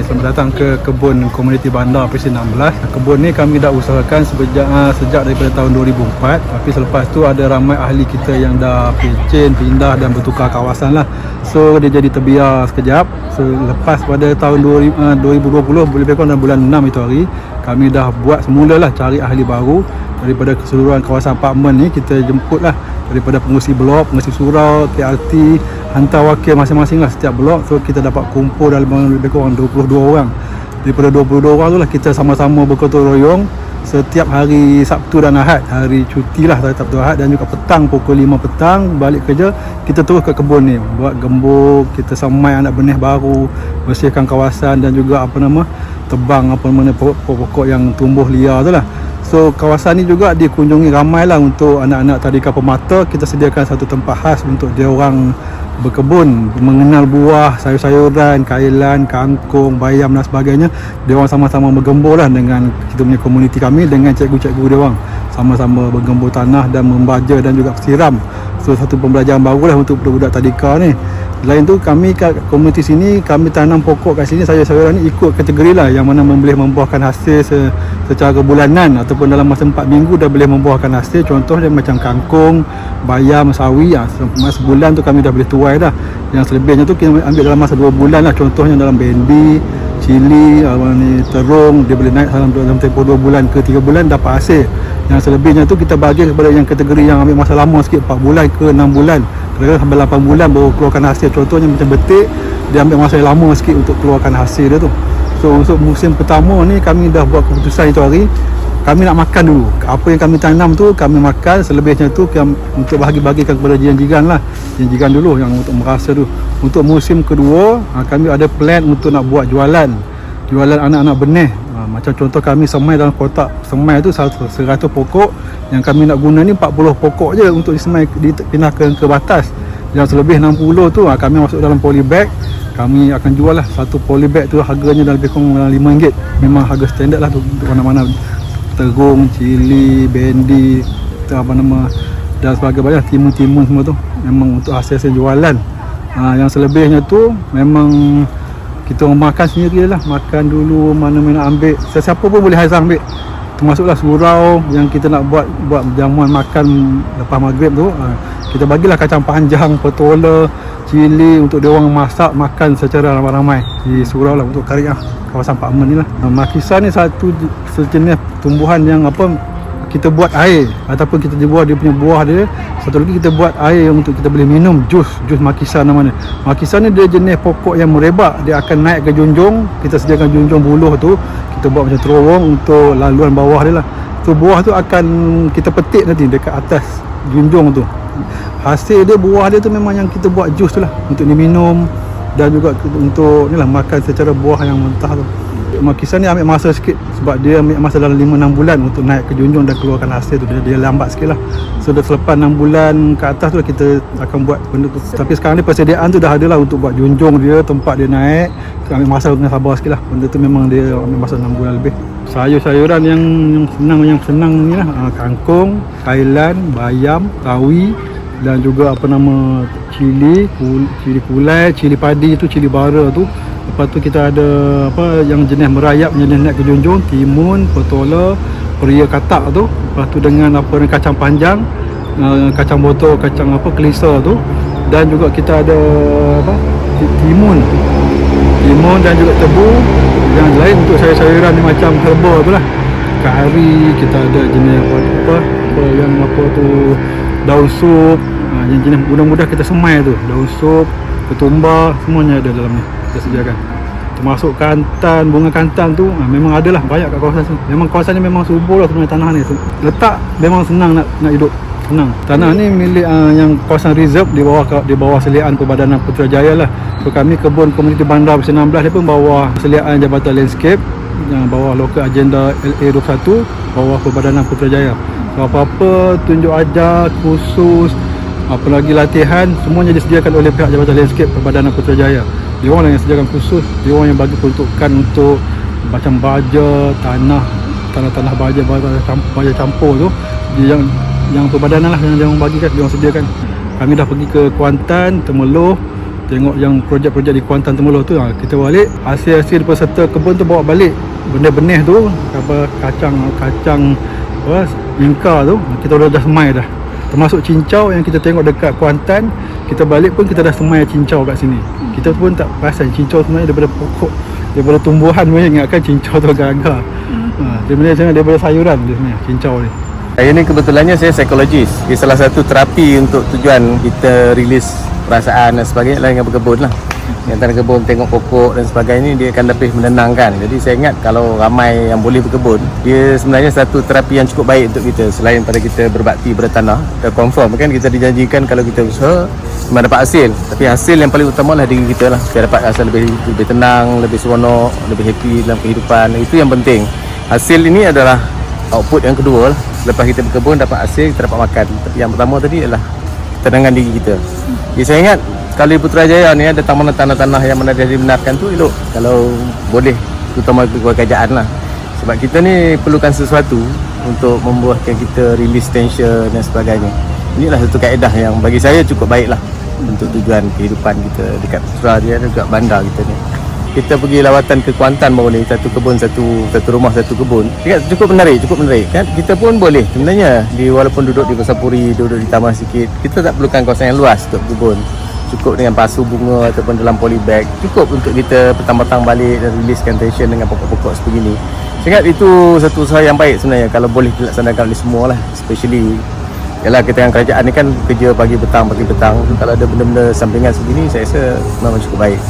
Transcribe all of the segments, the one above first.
Selamat datang ke kebun komuniti bandar PC16. Kebun ni kami dah usahakan sejak daripada tahun 2004. Tapi selepas tu ada ramai ahli kita yang dah pindah dan bertukar kawasan lah. So dia jadi terbiar sekejap. So lepas pada tahun 2020, lebih kurang dalam bulan 6 itu hari, kami dah buat semula lah cari ahli baru. Daripada keseluruhan kawasan apartmen ni kita jemput lah, daripada pengurusi blok, pengurusi surau, TRT, hantar wakil masing-masing lah setiap blok. So kita dapat kumpul dalam lebih kurang 22 orang. Daripada 22 orang tu lah kita sama-sama bergotong royong setiap hari Sabtu dan Ahad, hari cuti lah Sabtu Ahad, dan juga petang pukul 5 petang balik kerja kita terus ke kebun ni buat gembur, kita semai anak benih baru, bersihkan kawasan dan juga tebang pokok-pokok yang tumbuh liar tu lah. So kawasan ni juga dikunjungi ramai lah untuk anak-anak tadika pemata. Kita sediakan satu tempat khas untuk dia orang berkebun, mengenal buah, sayur-sayuran, kailan, kangkung, bayam dan sebagainya. Dia orang sama-sama bergembur lah dengan kita punya komuniti kami, dengan cikgu-cikgu dia orang. Sama-sama bergembur tanah dan membaja dan juga siram. So satu pembelajaran baru lah untuk budak-budak tadika ni. Selain tu kami kat komuniti sini, kami tanam pokok kat sini, sayur-sayuran ni ikut kategori lah, yang mana boleh membuahkan hasil secara bulanan ataupun dalam masa 4 minggu dah boleh membuahkan hasil. Contohnya macam kangkung, bayam, sawi, masa sebulan tu kami dah boleh tuai dah. Yang selebihnya tu kita ambil dalam masa 2 bulan lah. Contohnya dalam bendi, cili, terung, dia boleh naik dalam tempoh 2 bulan ke 3 bulan dapat hasil. Yang selebihnya tu kita bagi kepada yang kategori yang ambil masa lama sikit, 4 bulan ke 6 bulan, kadang-kadang sampai 8 bulan baru keluarkan hasil. Contohnya macam betik, dia ambil masa lama sikit untuk keluarkan hasil dia tu. So untuk musim pertama ni kami dah buat keputusan itu hari, kami nak makan dulu. Apa yang kami tanam tu kami makan, selebihnya tu untuk bahagi-bagikan kepada jiran-jiran lah. Jiran-jiran dulu yang untuk merasa tu. Untuk musim kedua, kami ada plan untuk nak buat jualan anak-anak benih. Macam contoh kami semai dalam kotak semai tu 100 pokok, yang kami nak guna ni 40 pokok je untuk disemai, dipindahkan ke batas. Yang selebih 60 tu kami masuk dalam polybag. Kami akan jual lah, satu polybag tu harganya dah lebih kurang RM5. Memang harga standard lah tu untuk mana-mana terung, cili, bendi, dan sebagainya, timun semua tu memang untuk hasil jualan. Yang selebihnya tu memang kita makan sendiri lah, makan dulu, mana-mana ambil, sesiapa pun boleh hazard ambil. Termasuklah surau yang kita nak buat jamuan makan lepas maghrib tu, kita bagilah kacang panjang, petola, cili untuk dia orang masak makan secara ramai-ramai di surau lah, untuk karya kawasan apartmen ni lah. Makisa ni satu sejenis tumbuhan yang kita buat air, ataupun kita buat dia punya buah dia. Satu lagi kita buat air untuk kita boleh minum, jus makisa namanya. Makisa ni dia jenis pokok yang merebak, dia akan naik ke junjung. Kita sediakan junjung buluh tu, kita buat macam terowong untuk laluan bawah dia lah. So buah tu akan kita petik nanti dekat atas junjung tu. Hasil dia, buah dia tu memang yang kita buat jus tu lah, untuk diminum dan juga untuk ni lah, makan secara buah yang mentah tu. Makisa ni ambil masa sikit sebab dia ambil masa dalam 5-6 bulan untuk naik ke junjung dan keluarkan hasil tu. Dia lambat sikit lah. So dah selepas 6 bulan ke atas tu kita akan buat benda tu. Tapi sekarang ni persediaan tu dah ada lah untuk buat junjung dia, tempat dia naik. Ambil masa dengan sabar sikit lah. Benda tu memang dia ambil masa 6 bulan lebih. Sayur-sayuran yang senang ni lah, kangkung, kailan, bayam, sawi, dan juga cili kulai, cili padi tu, cili bara tu. Lepas tu kita ada yang jenis merayap, jenis naik ke junjung, timun, petola, peria katak tu. Lepas tu dengan kacang panjang, kacang botol, kacang kelisa tu. Dan juga kita ada timun dan juga tebu. Yang lain untuk sayur-sayuran ni macam herba tu lah, kari, kita ada jenis daun sup, yang jenis mudah-mudah kita semai tu, daun sup, ketumbar, semuanya ada dalam ni kita sediakan. Termasuk kantan, bunga kantan tu memang ada lah, banyak kat kawasan sini. Memang kawasan ni memang subur lah sebenarnya, tanah ni letak memang senang nak hidup, senang. Tanah ni milik yang kawasan reserve di bawah seliaan Perbadanan Putrajaya lah. So kami kebun komuniti bandar PC16 dia pun bawah seliaan Jabatan Landscape, yang bawah lokal agenda LA21, bawah Perbadanan Putrajaya. So apa-apa tunjuk ajar khusus, apa lagi latihan, semuanya disediakan oleh pihak Jabatan Landscape Perbadanan Putrajaya. Dia orang yang sediakan khusus, dia orang yang bagi peruntukan untuk macam baja, tanah baja campur tu, yang perbadanan lah yang dia orang bagikan, dia orang sediakan. Kami dah pergi ke Kuantan, Temerloh, tengok yang projek-projek di Kuantan Temerloh tu, kita balik hasil-hasil peserta kebun tu bawa balik benih-benih tu, kacang apa, ingka tu kita dah semai dah, termasuk cincau yang kita tengok dekat Kuantan. Kita balik pun kita dah semai cincau kat sini. Kita pun tak perasan cincau sebenarnya daripada pokok, daripada tumbuhan, boleh ingatkan cincau tu agak-agak. Sebenarnya daripada sayuran dia sebenarnya cincau ni. Saya ni kebetulannya saya psikologis. Ia salah satu terapi untuk tujuan kita rilis perasaan dan sebagainya lah dengan berkebun lah. Yang tanam kebun, tengok pokok dan sebagainya, dia akan lebih menenangkan. Jadi saya ingat kalau ramai yang boleh berkebun, dia sebenarnya satu terapi yang cukup baik untuk kita. Selain pada kita berbakti pada tanah, kita confirm kan, kita dijanjikan kalau kita usaha memang dapat hasil. Tapi hasil yang paling utama lah diri kita lah. Kita dapat rasa lebih tenang, lebih seronok, lebih happy dalam kehidupan. Itu yang penting. Hasil ini adalah output yang kedua lah. Lepas kita berkebun dapat hasil, kita dapat makan. Tapi yang pertama tadi adalah ketenangan diri kita. Jadi saya ingat kalau di Putrajaya ni ada taman tanah-tanah yang mana dibenarkan tu elok kalau boleh, terutama kerajaan lah. Sebab kita ni perlukan sesuatu untuk membuatkan kita release tension dan sebagainya. Inilah satu kaedah yang bagi saya cukup baik lah untuk tujuan kehidupan kita dekat Putrajaya dan dekat bandar kita ni. Kita pergi lawatan ke Kuantan baru ni, satu kebun, satu rumah, satu kebun. Cukup menarik kan. Kita pun boleh sebenarnya walaupun duduk di Pasapuri, duduk di taman sikit, kita tak perlukan kawasan yang luas untuk kebun. Cukup dengan pasu bunga ataupun dalam polybag, cukup untuk kita petang-petang balik dan releasekan tension dengan pokok-pokok sebegini. Saya ingat itu satu usaha yang baik sebenarnya kalau boleh dilaksanakan oleh semua lah. Especially yalah, kita yang kerajaan ni kan kerja pagi petang. Kalau ada benda-benda sampingan sebegini, saya rasa memang cukup baik.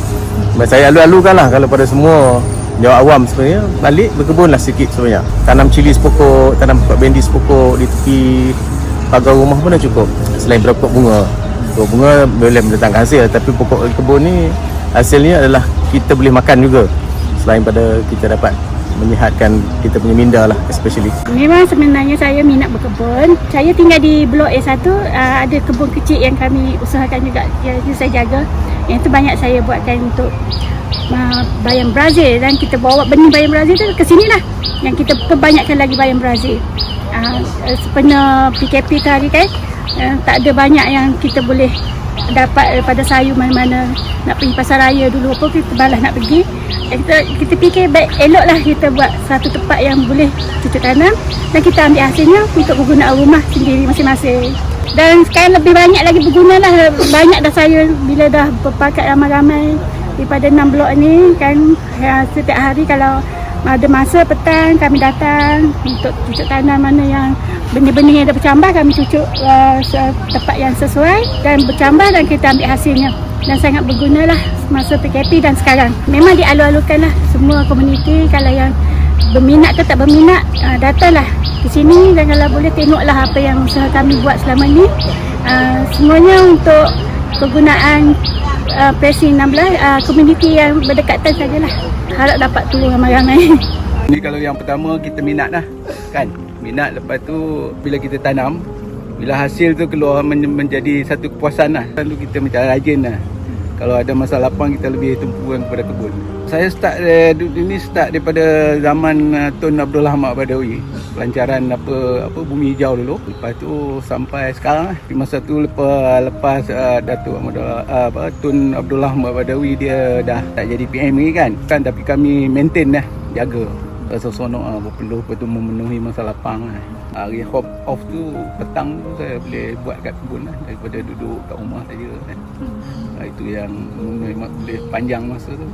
Saya alu-alukan lah kalau pada semua jawab awam sebenarnya, balik berkebun lah sikit sebenarnya. Tanam cili sepokok, tanam bendi sepokok di tepi pagar rumah pun dah cukup. Selain berpokok bunga, bunga boleh mendatangkan hasil, tapi pokok kebun ni hasilnya adalah kita boleh makan juga. Selain pada kita dapat menyihatkan kita punya minda lah, especially. Memang sebenarnya saya minat berkebun. Saya tinggal di Blok A1, ada kebun kecil yang kami usahakan juga, yang saya jaga. Yang tu banyak saya buatkan untuk bayam Brazil, dan kita bawa benih bayam Brazil tu ke sini lah. Yang kita perbanyakkan lagi bayam Brazil. Sepenuh PKP tu hari kan, tak ada banyak yang kita boleh dapat daripada sayur mana-mana. Nak pergi pasar raya dulu apa, kita balas nak pergi. Kita fikir baik eloklah kita buat satu tempat yang boleh cucuk tanam dan kita ambil hasilnya untuk kegunaan rumah sendiri masing-masing. Dan sekarang lebih banyak lagi berguna lah. Banyak dah saya bila dah berpakat ramai-ramai daripada 6 blok ni kan, setiap hari kalau ada masa petang kami datang untuk cucuk tanam mana yang benih-benih yang dah bercambah, kami cucuk tempat yang sesuai dan bercambah dan kita ambil hasilnya. Dan sangat berguna lah masa PKP dan sekarang. Memang dialu-alukan lah semua komuniti, kalau yang berminat ke tak berminat, datanglah ke sini dan kalau boleh tengoklah apa yang usaha kami buat selama ni. Semuanya untuk kegunaan Presi 16, komuniti yang berdekatan sajalah. Harap dapat turun ramai-ramai. Ini kalau yang pertama kita minat lah kan. Minat, lepas tu bila kita tanam, bila hasil tu keluar menjadi satu kepuasan lah. Lalu kita macam rajin lah. Kalau ada masa lapang kita lebih tumpukan kepada kebun. Saya start daripada zaman Tun Abdullah Ahmad Badawi. Pelancaran apa bumi hijau dulu. Lepas tu sampai sekarang lah. Di masa tu lepas Datuk Tun Abdullah Ahmad Badawi dia dah tak jadi PM ni kan. Tapi kami maintain lah, jaga. Rasa seronok perlu memenuhi masa lapang lah. Hari off tu petang tu saya boleh buat kat kebun lah, daripada duduk kat rumah saja kan. Itu yang memang boleh panjang masa tu.